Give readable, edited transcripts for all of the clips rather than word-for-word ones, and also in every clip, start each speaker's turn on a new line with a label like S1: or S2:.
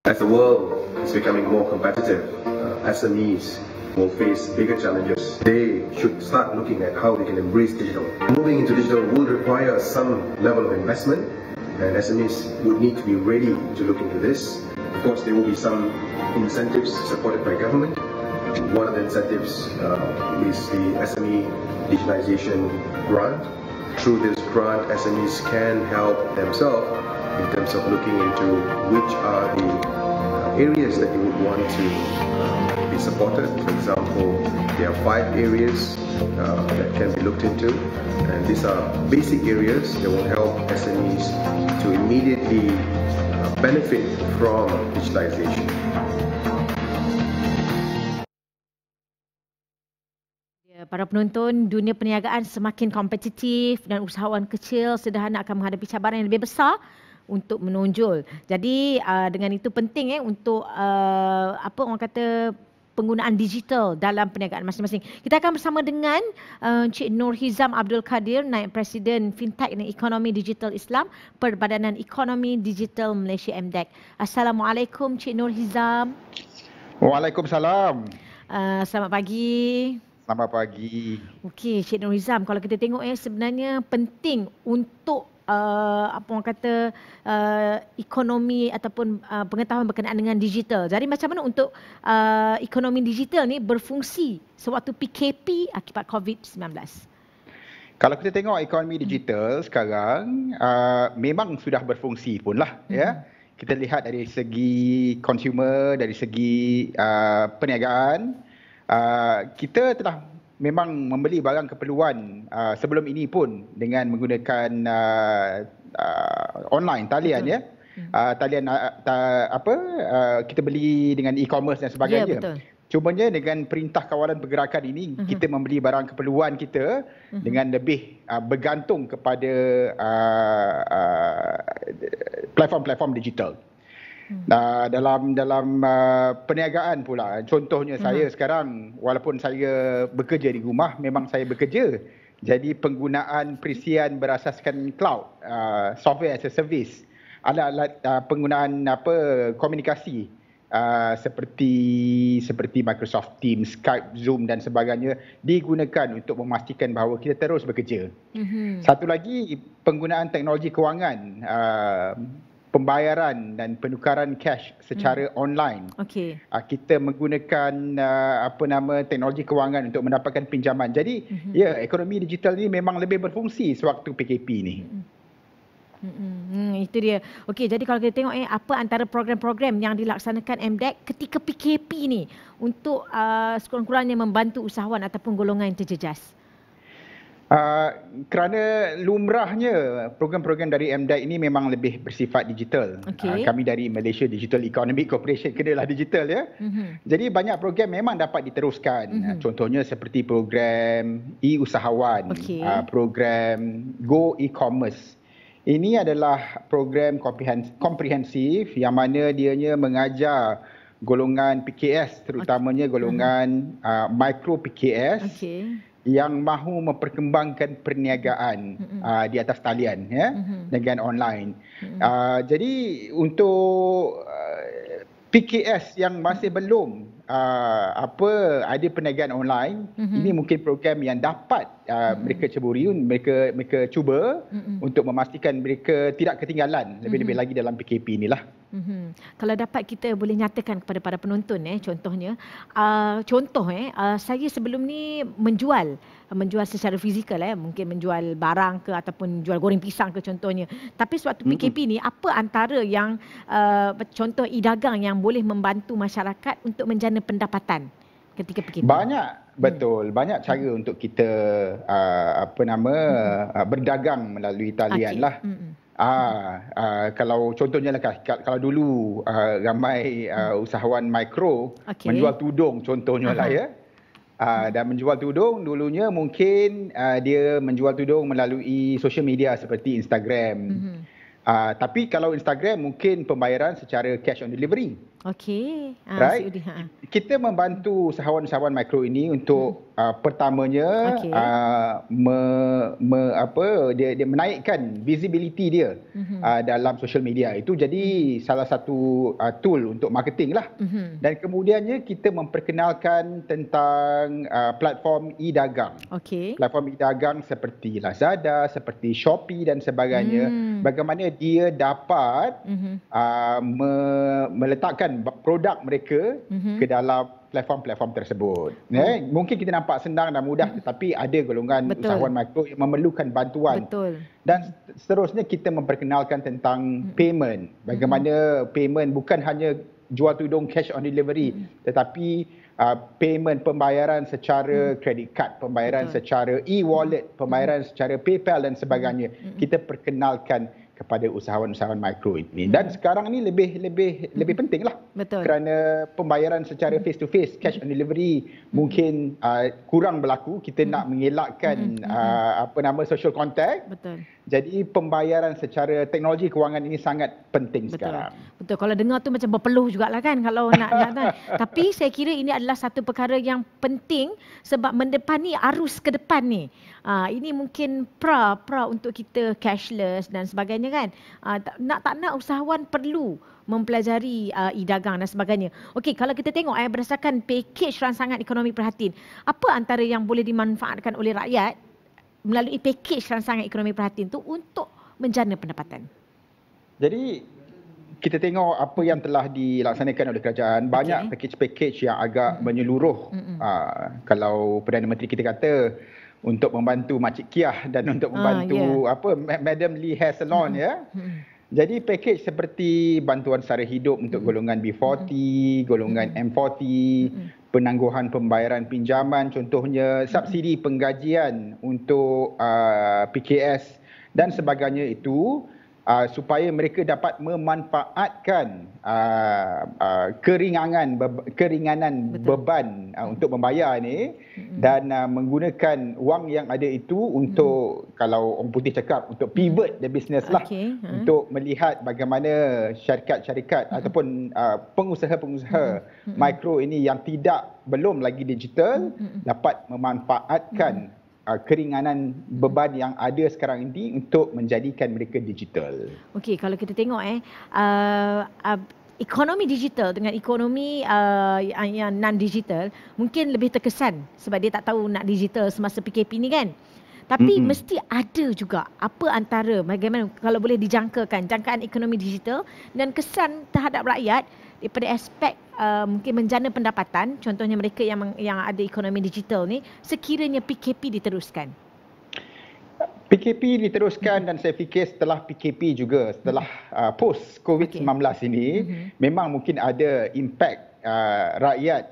S1: As the world is becoming more competitive, SMEs will face bigger challenges. They should start looking at how they can embrace digital. Moving into digital will require some level of investment, and SMEs would need to be ready to look into this. Of course, there will be some incentives supported by government. One of the incentives is the SME digitalization grant. Through this grant, SMEs can help themselves in terms of looking into which are the areas that you would want to be supported. For example, there are 5 areas that can be looked into, and these are basic areas that will help SMEs to immediately benefit from digitalization.
S2: Para penonton, dunia perniagaan semakin kompetitif dan usahawan kecil sederhana akan menghadapi cabaran yang lebih besar untuk menonjol. Jadi dengan itu penting untuk apa orang kata penggunaan digital dalam perniagaan masing-masing. Kita akan bersama dengan Encik Nur Hizam Abdul Kadir, Naib Presiden Fintech dan Ekonomi Digital Islam, Perbadanan Ekonomi Digital Malaysia MDEC. Assalamualaikum Encik Nur Hizam.
S3: Waalaikumsalam.
S2: Selamat pagi.
S3: Selamat pagi.
S2: Okey, Encik Nur Hizam, kalau kita tengok sebenarnya penting untuk apa orang kata ekonomi ataupun pengetahuan berkenaan dengan digital. Jadi macam mana untuk ekonomi digital ni berfungsi sewaktu PKP akibat COVID-19?
S3: Kalau kita tengok ekonomi digital sekarang memang sudah berfungsi pun lah ya. Kita lihat dari segi consumer, dari segi perniagaan, kita telah memang membeli barang keperluan sebelum ini pun dengan menggunakan online, talian ya. Talian kita beli dengan e-commerce dan sebagainya.
S2: Ya, betul.
S3: Cumanya dengan Perintah Kawalan Pergerakan ini kita membeli barang keperluan kita dengan lebih bergantung kepada platform-platform digital. Dalam perniagaan pula, contohnya saya sekarang walaupun saya bekerja di rumah, memang saya bekerja. Jadi penggunaan perisian berasaskan cloud, software as a service, alat-alat penggunaan komunikasi seperti Microsoft Teams, Skype, Zoom dan sebagainya digunakan untuk memastikan bahawa kita terus bekerja. Satu lagi, penggunaan teknologi kewangan, pembayaran dan penukaran cash secara online.
S2: Okey.
S3: Kita menggunakan teknologi kewangan untuk mendapatkan pinjaman. Jadi ya, ekonomi digital ni memang lebih berfungsi sewaktu PKP ni.
S2: Itu dia. Okey, jadi kalau kita tengok apa antara program-program yang dilaksanakan MDEC ketika PKP ni untuk sekurang-kurangnya membantu usahawan ataupun golongan yang terjejas?
S3: Kerana lumrahnya program-program dari MDEC ini memang lebih bersifat digital. Kami dari Malaysia Digital Economic Corporation kenalah digital ya. Jadi banyak program memang dapat diteruskan. Contohnya seperti program e-usahawan, program Go E-commerce. Ini adalah program komprehensif yang mana dianya mengajar golongan PKS, terutamanya golongan mikro PKS. Yang mahu memperkembangkan perniagaan di atas talian ya, dengan online. Jadi untuk PKS yang masih belum ada perniagaan online, ini mungkin program yang dapat mereka ceburi, mereka cuba untuk memastikan mereka tidak ketinggalan lebih-lebih lagi dalam PKP inilah.
S2: Kalau dapat kita boleh nyatakan kepada para penonton contohnya, saya sebelum ni menjual secara fizikal mungkin menjual barang ke ataupun jual goreng pisang ke contohnya. Tapi sewaktu PKP ni apa antara yang contoh e-dagang yang boleh membantu masyarakat untuk menjana pendapatan ketika PKP?
S3: Banyak, betul. Banyak cara untuk kita berdagang melalui talian lah. Kalau contohnya lah, kalau dulu ramai usahawan mikro menjual tudung contohnya lah ya. Dan menjual tudung dulunya mungkin dia menjual tudung melalui social media seperti Instagram. Tapi kalau Instagram mungkin pembayaran secara cash on delivery.
S2: Okey.
S3: Right?
S2: COD.
S3: Kita membantu usahawan-usahawan mikro ini untuk pertamanya
S2: Okey.
S3: dia menaikkan visibility dia dalam social media. Itu jadi salah satu tool untuk marketing lah. Dan kemudiannya kita memperkenalkan tentang platform e-dagang.
S2: Okey.
S3: Platform e-dagang seperti Lazada, seperti Shopee dan sebagainya. Bagaimana dia dapat meletakkan produk mereka ke dalam platform-platform tersebut. Mungkin kita nampak senang dan mudah, tetapi ada golongan usahawan mikro yang memerlukan bantuan.
S2: Betul.
S3: Dan seterusnya kita memperkenalkan tentang payment. Bagaimana payment bukan hanya jual tudung cash on delivery, tetapi payment, pembayaran secara credit card, pembayaran secara e-wallet, pembayaran secara PayPal dan sebagainya. Kita perkenalkan kepada usahawan-usahawan mikro ini. Dan sekarang ni lebih penting lah.
S2: Betul.
S3: Kerana pembayaran secara face to face, cash on delivery mungkin kurang berlaku. Kita nak mengelakkan social contact.
S2: Betul.
S3: Jadi pembayaran secara teknologi kewangan ini sangat penting sekarang.
S2: Betul. Kalau dengar tu macam berpeluh jugalah kan kalau nak kan. Tapi saya kira ini adalah satu perkara yang penting sebab mendepani arus ke depan ni. Ini mungkin pra untuk kita cashless dan sebagainya kan. Tak nak usahawan perlu mempelajari e-dagang dan sebagainya. Okey, kalau kita tengok berdasarkan pakej rangsangan ekonomi perhatian, apa antara yang boleh dimanfaatkan oleh rakyat melalui pakej rangsangan ekonomi perhatian tu untuk menjana pendapatan?
S3: Jadi kita tengok apa yang telah dilaksanakan oleh kerajaan. Banyak pakej-pakej yang agak menyeluruh. Kalau Perdana Menteri kita kata untuk membantu Makcik Kiah dan untuk membantu Madam Lee Hair Salon Jadi pakej seperti bantuan sara hidup untuk golongan B40, golongan M40, penangguhan pembayaran pinjaman, contohnya subsidi penggajian untuk PKS dan sebagainya itu supaya mereka dapat memanfaatkan keringanan beban untuk membayar ni dan menggunakan wang yang ada itu untuk kalau orang putih cakap untuk pivot the business lah, untuk melihat bagaimana syarikat-syarikat ataupun pengusaha-pengusaha mikro ini yang belum lagi digital dapat memanfaatkan keringanan beban yang ada sekarang ini untuk menjadikan mereka digital.
S2: Okey, kalau kita tengok ekonomi digital dengan ekonomi yang non-digital mungkin lebih terkesan sebab dia tak tahu nak digital semasa PKP ni kan. Tapi mesti ada juga apa antara bagaimana kalau boleh jangkaan ekonomi digital dan kesan terhadap rakyat daripada aspek mungkin menjana pendapatan, contohnya mereka yang ada ekonomi digital ni sekiranya PKP diteruskan.
S3: PKP diteruskan dan saya fikir setelah PKP juga, setelah post COVID-19 ini memang mungkin ada impact rakyat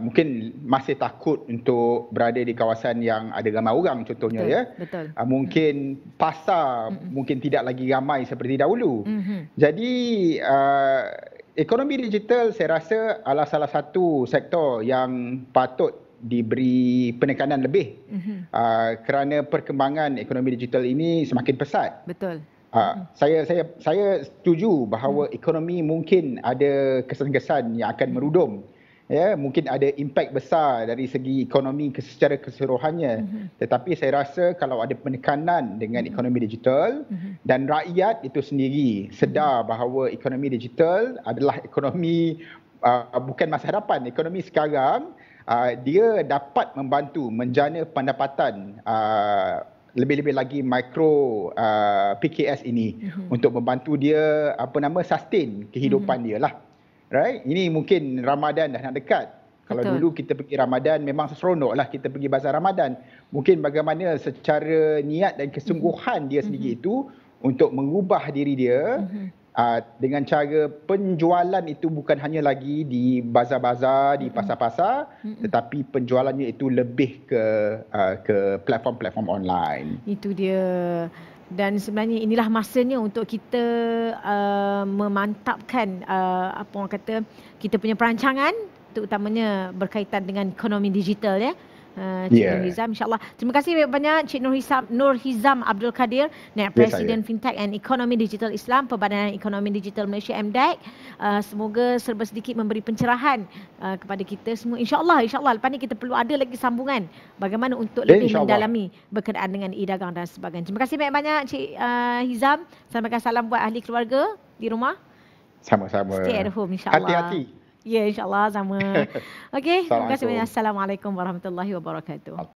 S3: mungkin masih takut untuk berada di kawasan yang ada ramai orang contohnya.
S2: Betul.
S3: Mungkin pasar mungkin tidak lagi ramai seperti dahulu. Jadi ekonomi digital saya rasa adalah salah satu sektor yang patut diberi penekanan lebih kerana perkembangan ekonomi digital ini semakin pesat.
S2: Betul.
S3: Saya setuju bahawa ekonomi mungkin ada kesan-kesan yang akan merudum. Mungkin ada impak besar dari segi ekonomi secara keseluruhannya. Tetapi saya rasa kalau ada penekanan dengan ekonomi digital dan rakyat itu sendiri sedar bahawa ekonomi digital adalah ekonomi bukan masa hadapan, ekonomi sekarang, dia dapat membantu menjana pendapatan lebih-lebih lagi mikro PKS ini untuk membantu dia sustain kehidupan dia lah. Right? Ini mungkin Ramadan dah nak dekat. Kalau dulu kita pergi Ramadan memang seronok lah kita pergi bazar Ramadan. Mungkin bagaimana secara niat dan kesungguhan dia sendiri itu untuk mengubah diri dia dengan cara penjualan itu bukan hanya lagi di bazar-bazar, di pasar-pasar, tetapi penjualannya itu lebih ke platform-platform online. Itu
S2: dia. Dan sebenarnya inilah masanya untuk kita memantapkan apa orang kata kita punya perancangan terutamanya berkaitan dengan ekonomi digital Cik Nur Hizam, insyaAllah. Terima kasih banyak Cik Nur Hizam Abdul Kadir, Naib Presiden Fintech and Ekonomi Digital Islam, Perbadanan Ekonomi Digital Malaysia MDEC. Semoga serba sedikit memberi pencerahan kepada kita semua. InsyaAllah lepas ni kita perlu ada lagi sambungan bagaimana untuk lebih mendalami berkenaan dengan e-dagang dan sebagainya. Terima kasih banyak-banyak Cik Hizam. Sampaikan salam buat ahli keluarga di rumah.
S3: Sama-sama.
S2: Stay at home insyaAllah.
S3: Hati-hati.
S2: Ya, insyaAllah sama. Okey, terima kasih banyak.
S3: Assalamualaikum.
S2: Assalamualaikum warahmatullahi wabarakatuh.